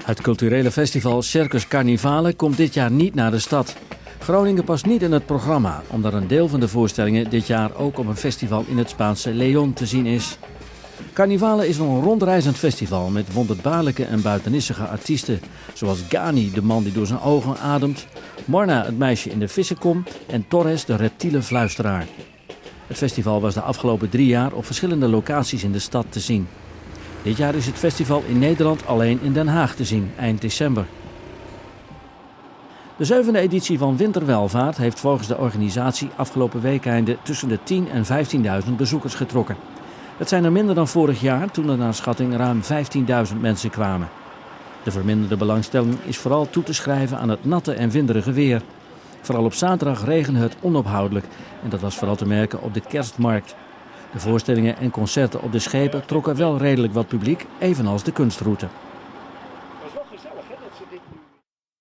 Het culturele festival Circus Carnivale komt dit jaar niet naar de stad. Groningen past niet in het programma, omdat een deel van de voorstellingen dit jaar ook op een festival in het Spaanse León te zien is. Carnivale is een rondreizend festival met wonderbaarlijke en buitenissige artiesten, zoals Gani, de man die door zijn ogen ademt, Morna, het meisje in de vissenkom en Torres, de reptiele fluisteraar. Het festival was de afgelopen 3 jaar op verschillende locaties in de stad te zien. Dit jaar is het festival in Nederland alleen in Den Haag te zien, eind december. De 7e editie van Winterwelvaart heeft volgens de organisatie afgelopen weekeinde tussen de 10.000 en 15.000 bezoekers getrokken. Het zijn er minder dan vorig jaar, toen er naar schatting ruim 15.000 mensen kwamen. De verminderde belangstelling is vooral toe te schrijven aan het natte en winderige weer. Vooral op zaterdag regende het onophoudelijk en dat was vooral te merken op de kerstmarkt. De voorstellingen en concerten op de schepen trokken wel redelijk wat publiek, evenals de kunstroute.